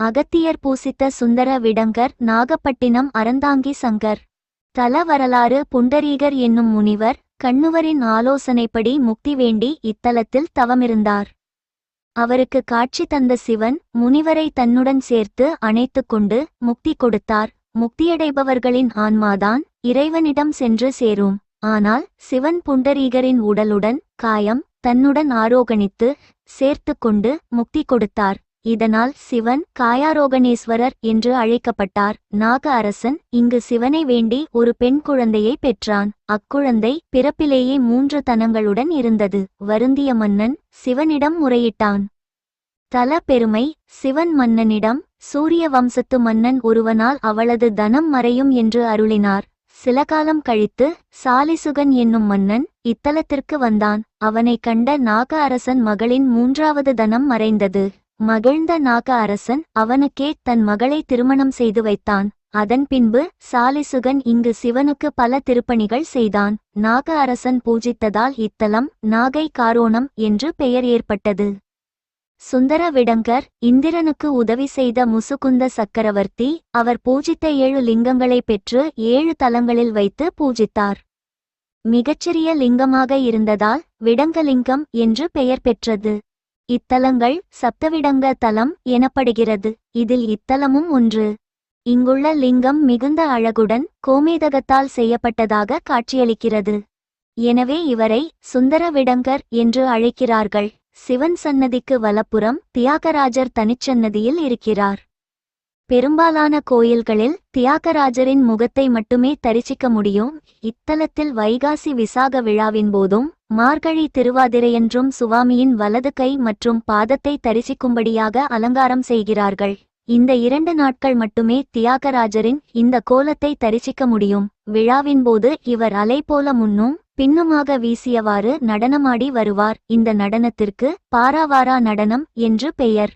அகத்தியர் பூசித்த சுந்தர விடங்கர் நாகப்பட்டினம் அறந்தாங்கி சங்கர். தல வரலாறு புண்டரீகர் என்னும் முனிவர் கண்ணுவரின் ஆலோசனைப்படி முக்தி வேண்டி இத்தலத்தில் தவமிருந்தார். அவருக்கு காட்சி தந்த சிவன் முனிவரை தன்னுடன் சேர்த்து அணைத்து கொண்டு முக்தி கொடுத்தார். முக்தியடைபவர்களின் ஆன்மாதான் இறைவனிடம் சென்று சேரும். ஆனால் சிவன் புண்டரீகரின் உடலுடன் காயம் தன்னுடன் ஆரோகணித்து சேர்த்து கொண்டு முக்தி கொடுத்தார். இதனால் சிவன் காயாரோகணேஸ்வரர் என்று அழைக்கப்பட்டார். நாக அரசன் இங்கு சிவனை வேண்டி ஒரு பெண் குழந்தையை பெற்றான். அக்குழந்தை பிறப்பிலேயே 3 தனங்களுடன் இருந்தது. வருந்திய மன்னன் சிவனிடம் முறையிட்டான். தல பெருமை சிவன் மன்னனிடம் சூரிய வம்சத்து மன்னன் ஒருவனால் அவளது தனம் மறையும் என்று அருளினார். சில காலம் கழித்து சாலிசுகன் என்னும் மன்னன் இத்தலத்திற்கு வந்தான். அவனை கண்ட நாக அரசன் மகளின் 3வது தனம் மறைந்தது. மகிழ்ந்த நாக அரசன் அவனுக்கே தன் மகளை திருமணம் செய்து வைத்தான். அதன் பின்பு சாலிசுகன் இங்கு சிவனுக்கு பல திருப்பணிகள் செய்தான். நாக அரசன் பூஜித்ததால் இத்தலம் நாகை காரோணம் என்று பெயர் ஏற்பட்டது. சுந்தர விடங்கர் இந்திரனுக்கு உதவி செய்த முசுகுந்த சக்கரவர்த்தி அவர் பூஜித்த 7 லிங்கங்களை பெற்று 7 தலங்களில் வைத்து பூஜித்தார். மிகச்சிறிய லிங்கமாக இருந்ததால் விடங்கலிங்கம் என்று பெயர் பெற்றது. இத்தலங்கள் சப்தவிடங்க தலம் எனப்படுகிறது. இதில் இத்தலமும் ஒன்று. இங்குள்ள லிங்கம் மிகுந்த அழகுடன் கோமேதகத்தால் செய்யப்பட்டதாக காட்சியளிக்கிறது. எனவே இவரை சுந்தர விடங்கர் என்று அழைக்கிறார்கள். சிவன் சன்னதிக்கு வலப்புறம் தியாகராஜர் தனிச்சன்னதியில் இருக்கிறார். பெரும்பாலான கோயில்களில் தியாகராஜரின் முகத்தை மட்டுமே தரிசிக்க முடியும். இத்தலத்தில் வைகாசி விசாக விழாவின் போதும் மார்கழி திருவாதிரையன்றும் சுவாமியின் வலது கை மற்றும் பாதத்தை தரிசிக்கும்படியாக அலங்காரம் செய்கிறார்கள். இந்த 2 நாட்கள் மட்டுமே தியாகராஜரின் இந்த கோலத்தை தரிசிக்க முடியும். விழாவின் போது இவர் அலை போல முன்னும் பின்னுமாக வீசியவாறு நடனமாடி வருவார். இந்த நடனத்திற்கு பாராவாரா நடனம் என்று பெயர்.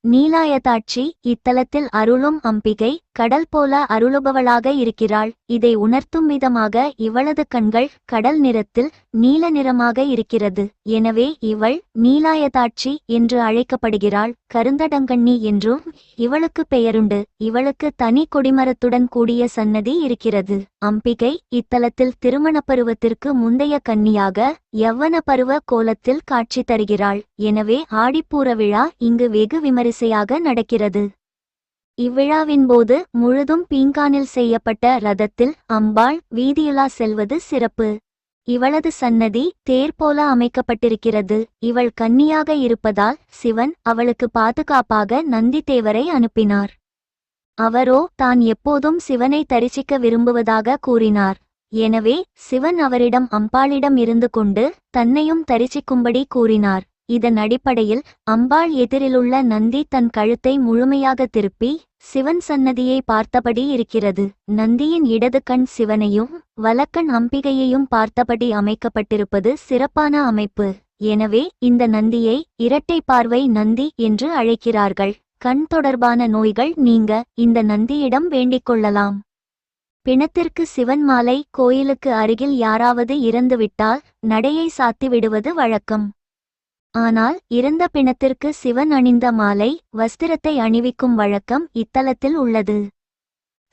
நீலாயதாட்சி இத்தலத்தில் அருளும் அம்பிகை கடல் போல அருளுபவளாக இருக்கிறாள். இதை உணர்த்தும் விதமாக இவளது கண்கள் கடல் நிறத்தில் நீல நிறமாக இருக்கிறது. எனவே இவள் நீலாயதாட்சி என்று அழைக்கப்படுகிறாள். கருந்தடங்கண்ணி என்றும் இவளுக்கு பெயருண்டு. இவளுக்கு தனி கொடிமரத்துடன் கூடிய சன்னதி இருக்கிறது. அம்பிகை இத்தலத்தில் திருமண பருவத்திற்கு முந்தைய கன்னியாக யவ்வன பருவ கோலத்தில் காட்சி தருகிறாள். எனவே ஆடிப்பூர விழா இங்கு வெகு விமரிசையாக நடக்கிறது. இவ்விழாவின் போது முழுதும் பீங்கானில் செய்யப்பட்ட ரதத்தில் அம்பாள் வீதியுலா செல்வது சிறப்பு. இவளது சன்னதி தேர் போல அமைக்கப்பட்டிருக்கிறது. இவள் கன்னியாக இருப்பதால் சிவன் அவளுக்கு பாதுகாப்பாக நந்தி தேவரை அனுப்பினார். அவரோ தான் எப்போதும் சிவனை தரிசிக்க விரும்புவதாக கூறினார். எனவே சிவன் அவரிடம் அம்பாளிடம் இருந்து கொண்டு தன்னையும் தரிசிக்கும்படி கூறினார். இதன் அடிப்படையில் அம்பாள் எதிரிலுள்ள நந்தி தன் கழுத்தை முழுமையாக திருப்பி சிவன் சன்னதியை பார்த்தபடி இருக்கிறது. நந்தியின் இடது கண் சிவனையும் வலக்கண் அம்பிகையையும் பார்த்தபடி அமைக்கப்பட்டிருப்பது சிறப்பான அமைப்பு. எனவே இந்த நந்தியை இரட்டை பார்வை நந்தி என்று அழைக்கிறார்கள். கண் தொடர்பான நோய்கள் நீங்க இந்த நந்தியிடம் வேண்டிக் கொள்ளலாம். பிணத்திற்கு சிவன் மாலை கோயிலுக்கு அருகில் யாராவது இறந்துவிட்டால் நடையை சாத்தி விடுவது வழக்கம். ஆனால் இறந்த பிணத்திற்கு சிவன் அணிந்த மாலை வஸ்திரத்தை அணிவிக்கும் வழக்கம் இத்தலத்தில் உள்ளது.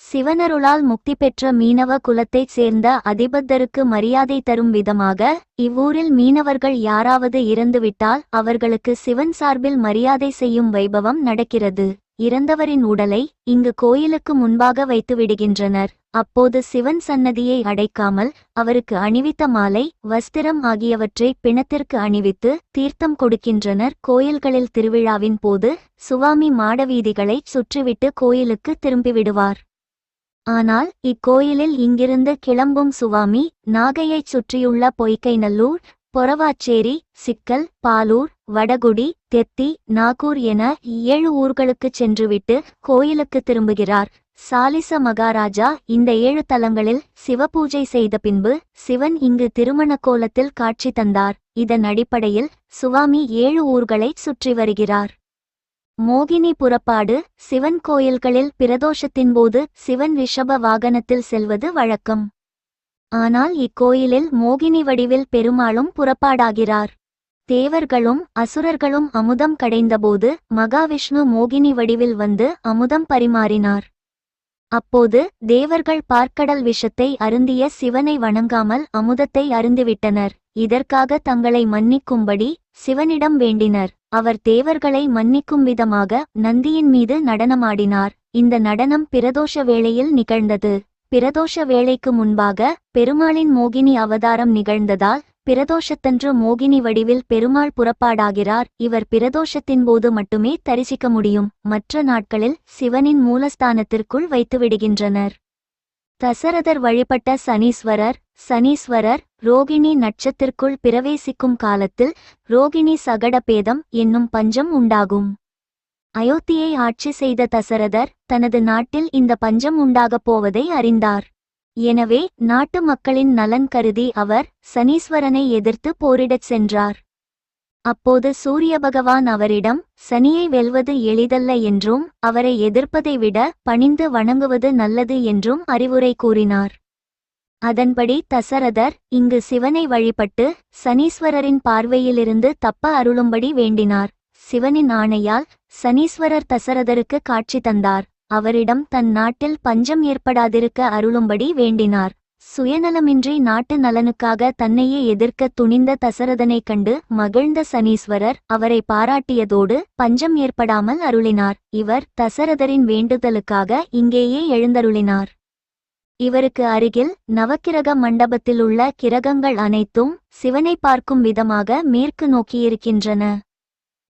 சிவனருளால் முக்தி பெற்ற மீனவ குலத்தைச் சேர்ந்த அதிபத்தருக்கு மரியாதை தரும் விதமாக இவ்வூரில் மீனவர்கள் யாராவது இறந்துவிட்டால் அவர்களுக்கு சிவன் சார்பில் மரியாதை செய்யும் வைபவம் நடக்கிறது. இறந்தவரின் உடலை இங்கு கோயிலுக்கு முன்பாக வைத்து விடுகின்றனர். அப்போது சிவன் சன்னதியை அடைக்காமல் அவருக்கு அணிவித்த மாலை வஸ்திரம் ஆகியவற்றை பிணத்திற்கு அணிவித்து தீர்த்தம் கொடுக்கின்றனர். கோயில்களில் திருவிழாவின் போது சுவாமி மாடவீதிகளை சுற்றிவிட்டு கோயிலுக்கு திரும்பிவிடுவார். ஆனால் இக்கோயிலில் இங்கிருந்து கிளம்பும் சுவாமி நாகையைச் சுற்றியுள்ள பொய்கைநல்லூர், பொறவாச்சேரி, சிக்கல், பாலூர், வடகுடி, தெத்தி, நாகூர் என 7 ஊர்களுக்குச் சென்றுவிட்டு கோயிலுக்கு திரும்புகிறார். சாலிச மகாராஜா இந்த 7 தலங்களில் சிவபூஜை செய்த பின்பு சிவன் இங்கு திருமண கோலத்தில் காட்சி தந்தார். இதன் அடிப்படையில் சுவாமி 7 ஊர்களை சுற்றி வருகிறார். மோகினி புறப்பாடு சிவன் கோயில்களில் பிரதோஷத்தின்போது சிவன் ரிஷப வாகனத்தில் செல்வது வழக்கம். ஆனால் இக்கோயிலில் மோகினி வடிவில் பெருமாளும் புறப்பாடாகிறார். தேவர்களும் அசுரர்களும் அமுதம் கடைந்தபோது மகாவிஷ்ணு மோகினி வடிவில் வந்து அமுதம் பரிமாறினார். அப்போது தேவர்கள் பார்க்கடல் விஷத்தை அருந்திய சிவனை வணங்காமல் அமுதத்தை அருந்திவிட்டனர். இதற்காக தங்களை மன்னிக்கும்படி சிவனிடம் வேண்டினர். அவர் தேவர்களை மன்னிக்கும் விதமாக நந்தியின் மீது நடனமாடினார். இந்த நடனம் பிரதோஷ வேளையில் நிகழ்ந்தது. பிரதோஷ வேளைக்கு முன்பாக பெருமாளின் மோகினி அவதாரம் நிகழ்ந்ததால் பிரதோஷத்தன்று மோகினி வடிவில் பெருமாள் புறப்பாடாகிறார். இவர் பிரதோஷத்தின் போது மட்டுமே தரிசிக்க முடியும். மற்ற நாட்களில் சிவனின் மூலஸ்தானத்திற்குள் வைத்துவிடுகின்றனர். தசரதர் வழிபட்ட சனீஸ்வரர் ரோகிணி நட்சத்திற்குள் பிரவேசிக்கும் காலத்தில் ரோகிணி சகடபேதம் என்னும் பஞ்சம் உண்டாகும். அயோத்தியை ஆட்சி செய்த தசரதர் தனது நாட்டில் இந்த பஞ்சம் உண்டாகப் போவதை அறிந்தார். எனவே நாட்டு மக்களின் நலன் கருதி அவர் சனீஸ்வரனை எதிர்த்து போரிடச் சென்றார். அப்போது சூரிய பகவான் அவரிடம் சனியை வெல்வது எளிதல்ல என்றும் அவரை எதிர்ப்பதை விட பணிந்து வணங்குவது நல்லது என்றும் அறிவுரை கூறினார். அதன்படி தசரதர் இங்கு சிவனை வழிபட்டு சனீஸ்வரரின் பார்வையிலிருந்து தப்ப அருளும்படி வேண்டினார். சிவனின் ஆணையால் சனீஸ்வரர் தசரதருக்கு காட்சி தந்தார். அவரிடம் தன் நாட்டில் பஞ்சம் ஏற்படாதிருக்க அருளும்படி வேண்டினார். சுயநலமின்றி நாட்டு நலனுக்காக தன்னையே எதிர்க்க துணிந்த தசரதனைக் கண்டு மகிழ்ந்த சனீஸ்வரர் அவரை பாராட்டியதோடு பஞ்சம் ஏற்படாமல் அருளினார். இவர் தசரதரின் வேண்டுதலுக்காக இங்கேயே எழுந்தருளினார். இவருக்கு அருகில் நவக்கிரக மண்டபத்திலுள்ள கிரகங்கள் அனைத்தும் சிவனை பார்க்கும் விதமாக மேற்கு நோக்கியிருக்கின்றன.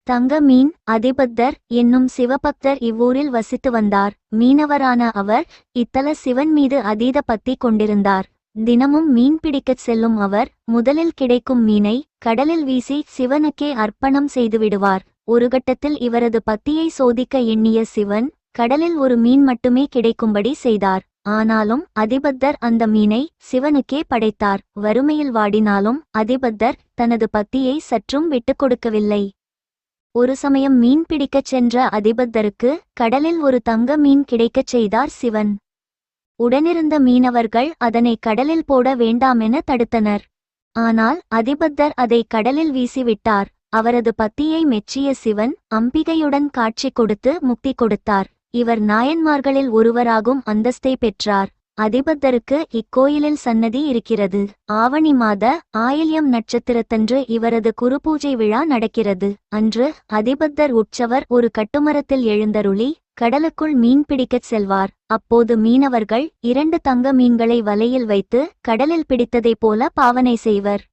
தங்க மீன் அதிபத்தர் என்னும் சிவபக்தர் இவ்வூரில் வசித்து வந்தார். மீனவரான அவர் இத்தல சிவன் மீது அதீத பக்தி கொண்டிருந்தார். தினமும் மீன் பிடிக்கச் செல்லும் அவர் முதலில் கிடைக்கும் மீனை கடலில் வீசி சிவனுக்கே அர்ப்பணம் செய்துவிடுவார். ஒரு கட்டத்தில் இவரது பக்தியை சோதிக்க எண்ணிய சிவன் கடலில் ஒரு மீன் மட்டுமே கிடைக்கும்படி செய்தார். ஆனாலும் அதிபத்தர் அந்த மீனை சிவனுக்கே படைத்தார். வறுமையில் வாடினாலும் அதிபத்தர் தனது பக்தியை சற்றும் விட்டுக் கொடுக்கவில்லை. ஒரு சமயம் மீன் பிடிக்கச் சென்ற அதிபத்தருக்கு கடலில் ஒரு தங்க மீன் கிடைக்கச் செய்தார் சிவன். உடனிருந்த மீனவர்கள் அதனை கடலில் போட வேண்டாமென தடுத்தனர். ஆனால் அதிபத்தர் அதை கடலில் வீசிவிட்டார். அவரது பக்தியை மெச்சிய சிவன் அம்பிகையுடன் காட்சி கொடுத்து முக்தி கொடுத்தார். இவர் நாயன்மார்களில் ஒருவராகும் அந்தஸ்தை பெற்றார். அதிபத்தருக்கு இக்கோயிலில் சன்னதி இருக்கிறது. ஆவணி மாத ஆயில்யம் நட்சத்திரத்தன்று இவரது குருபூஜை விழா நடக்கிறது. அன்று அதிபத்தர் உற்சவர் ஒரு கட்டுமரத்தில் எழுந்தருளி கடலுக்குள் மீன் பிடிக்கச் செல்வார். அப்போது மீனவர்கள் 2 தங்க மீன்களை வலையில் வைத்து கடலில் பிடித்ததைப் போல பாவனை செய்வர்.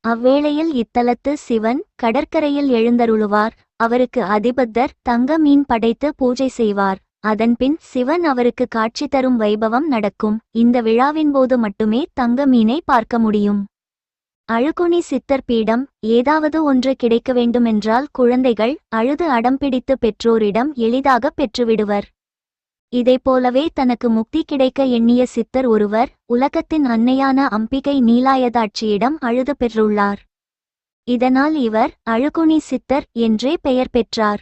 அவ்வேளையில் இத்தலத்து சிவன் கடற்கரையில் எழுந்தருளுவார். அவருக்கு அதிபத்தர் தங்க மீன் படைத்து பூஜை செய்வார். அதன்பின் சிவன் அவருக்கு காட்சி தரும் வைபவம் நடக்கும். இந்த விழாவின் போது மட்டுமே தங்க மீனை பார்க்க முடியும். அழுகுனி சித்தர் பீடம் ஏதாவது ஒன்று கிடைக்க வேண்டுமென்றால் குழந்தைகள் அழுது அடம்பிடித்து பெற்றோரிடம் எளிதாக பெற்றுவிடுவர். இதைப்போலவே தனக்கு முக்தி கிடைக்க எண்ணிய சித்தர் ஒருவர் உலகத்தின் அன்னையான அம்பிகை நீலாயதாட்சியிடம் அழுது பெற்றுள்ளார். இதனால் இவர் அழுகுனி சித்தர் என்றே பெயர் பெற்றார்.